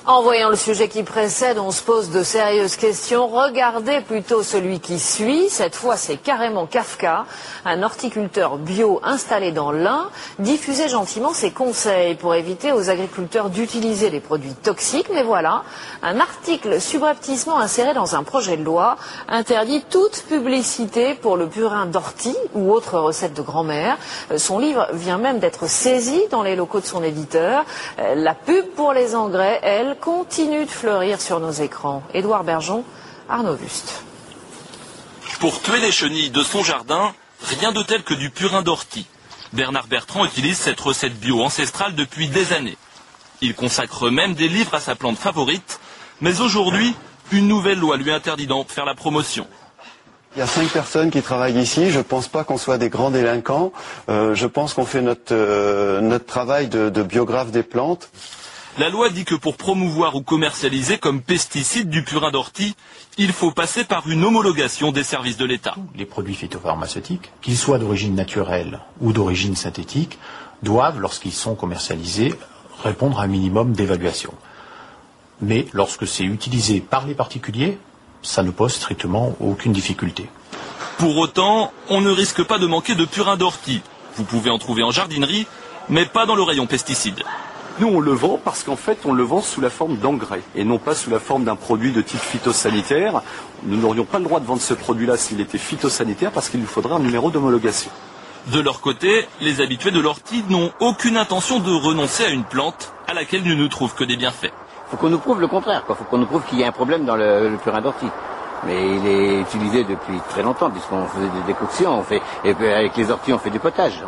En voyant le sujet qui précède, on se pose de sérieuses questions. Regardez plutôt celui qui suit. Cette fois, c'est carrément Kafka, un horticulteur bio installé dans l'Ain, diffusait gentiment ses conseils pour éviter aux agriculteurs d'utiliser des produits toxiques. Mais voilà, un article subrepticement inséré dans un projet de loi interdit toute publicité pour le purin d'ortie ou autres recettes de grand-mère. Son livre vient même d'être saisi dans les locaux de son éditeur. La pub pour les engrais, elle, continue de fleurir sur nos écrans. Édouard Bergeon, Arnaud Wüst. Pour tuer les chenilles de son jardin, rien de tel que du purin d'ortie. Bernard Bertrand utilise cette recette bio ancestrale depuis des années. Il consacre même des livres à sa plante favorite, mais aujourd'hui, une nouvelle loi lui interdit d'en faire la promotion. Il y a 5 personnes qui travaillent ici. Je ne pense pas qu'on soit des grands délinquants. Je pense qu'on fait notre travail de biographe des plantes. La loi dit que pour promouvoir ou commercialiser comme pesticide du purin d'ortie, il faut passer par une homologation des services de l'État. Les produits phytopharmaceutiques, qu'ils soient d'origine naturelle ou d'origine synthétique, doivent, lorsqu'ils sont commercialisés, répondre à un minimum d'évaluation. Mais lorsque c'est utilisé par les particuliers, ça ne pose strictement aucune difficulté. Pour autant, on ne risque pas de manquer de purin d'ortie. Vous pouvez en trouver en jardinerie, mais pas dans le rayon pesticides. Nous, on le vend parce qu'en fait, on le vend sous la forme d'engrais et non pas sous la forme d'un produit de type phytosanitaire. Nous n'aurions pas le droit de vendre ce produit-là s'il était phytosanitaire parce qu'il nous faudrait un numéro d'homologation. De leur côté, les habitués de l'ortie n'ont aucune intention de renoncer à une plante à laquelle ils ne trouvent que des bienfaits. Il faut qu'on nous prouve le contraire, il faut qu'on nous prouve qu'il y a un problème dans le purin d'ortie. Mais il est utilisé depuis très longtemps puisqu'on faisait des décoctions, et puis avec les orties on fait du potage.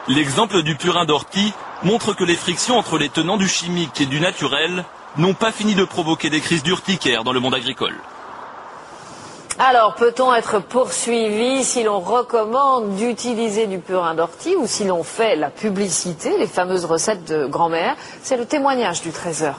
L'exemple du purin d'ortie montre que les frictions entre les tenants du chimique et du naturel n'ont pas fini de provoquer des crises d'urticaire dans le monde agricole. Alors, peut-on être poursuivi si l'on recommande d'utiliser du purin d'ortie ou si l'on fait la publicité, les fameuses recettes de grand-mère? C'est le témoignage du Trésor.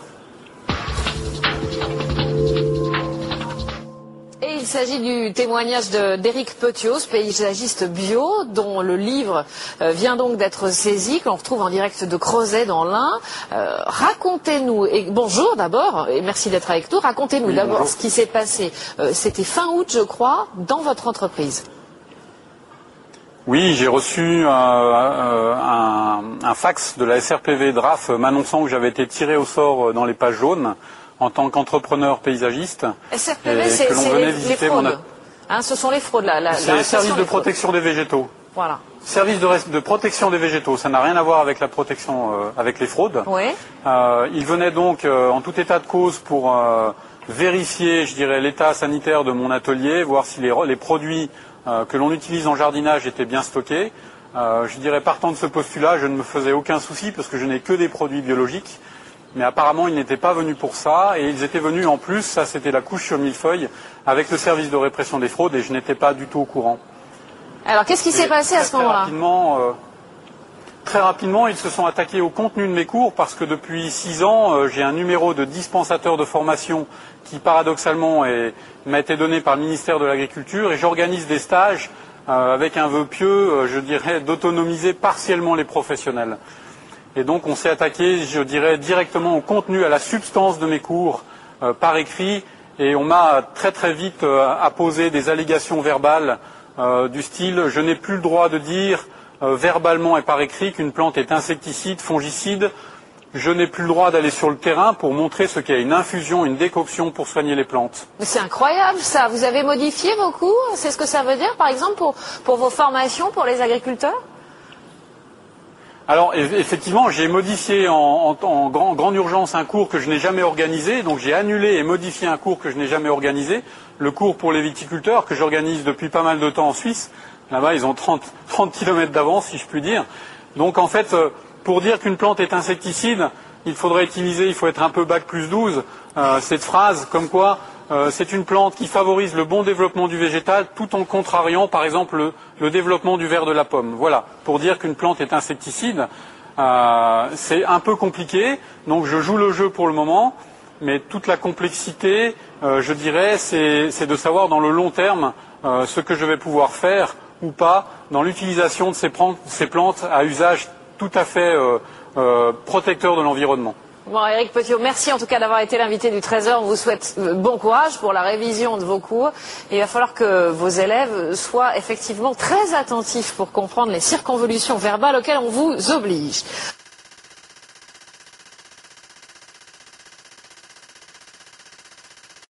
Il s'agit du témoignage d'Éric Petios, paysagiste bio, dont le livre vient donc d'être saisi, que l'on retrouve en direct de Crozet dans l'Ain. Racontez-nous, et bonjour d'abord, et merci d'être avec nous, racontez-nous d'abord ce qui s'est passé. C'était fin août, je crois, dans votre entreprise. Oui, j'ai reçu un fax de la SRPV DRAF m'annonçant que j'avais été tiré au sort dans les pages jaunes en tant qu'entrepreneur paysagiste. SRPV, c'est les fraudes. Ce sont les fraudes, là. C'est les services de protection des végétaux. Voilà. Service de protection des végétaux, ça n'a rien à voir avec la protection, avec les fraudes. Oui. Il venait donc en tout état de cause pour vérifier, je dirais, l'état sanitaire de mon atelier, voir si les produits que l'on utilise en jardinage étaient bien stockés. Je dirais, partant de ce postulat, je ne me faisais aucun souci parce que je n'ai que des produits biologiques. Mais apparemment, ils n'étaient pas venus pour ça, et ils étaient venus en plus, ça c'était la couche sur millefeuille, avec le service de répression des fraudes, et je n'étais pas du tout au courant. Alors, qu'est-ce qui s'est passé à ce moment-là ? Très rapidement, ils se sont attaqués au contenu de mes cours, parce que depuis 6 ans, j'ai un numéro de dispensateur de formation qui, paradoxalement, m'a été donné par le ministère de l'Agriculture, et j'organise des stages avec un vœu pieux, je dirais, d'autonomiser partiellement les professionnels. Et donc on s'est attaqué, je dirais, directement au contenu, à la substance de mes cours par écrit, et on m'a très très vite apposé des allégations verbales du style « je n'ai plus le droit de dire verbalement et par écrit qu'une plante est insecticide, fongicide, je n'ai plus le droit d'aller sur le terrain pour montrer ce qu'est une infusion, une décoction pour soigner les plantes ». Mais c'est incroyable ça, vous avez modifié vos cours, c'est ce que ça veut dire par exemple pour vos formations pour les agriculteurs ? Alors effectivement, j'ai modifié en grande urgence un cours que je n'ai jamais organisé, donc j'ai annulé et modifié un cours que je n'ai jamais organisé, le cours pour les viticulteurs que j'organise depuis pas mal de temps en Suisse. Là-bas, ils ont 30 km d'avance, si je puis dire. Donc en fait, pour dire qu'une plante est insecticide, il faut être un peu bac plus 12, cette phrase comme quoi c'est une plante qui favorise le bon développement du végétal tout en contrariant, par exemple, le développement du ver de la pomme. Voilà, pour dire qu'une plante est insecticide, c'est un peu compliqué, donc je joue le jeu pour le moment, mais toute la complexité, je dirais, c'est de savoir dans le long terme ce que je vais pouvoir faire ou pas dans l'utilisation de ces plantes à usage tout à fait protecteur de l'environnement. Bon, Éric Petiot, merci en tout cas d'avoir été l'invité du Trésor. On vous souhaite bon courage pour la révision de vos cours. Et il va falloir que vos élèves soient effectivement très attentifs pour comprendre les circonvolutions verbales auxquelles on vous oblige.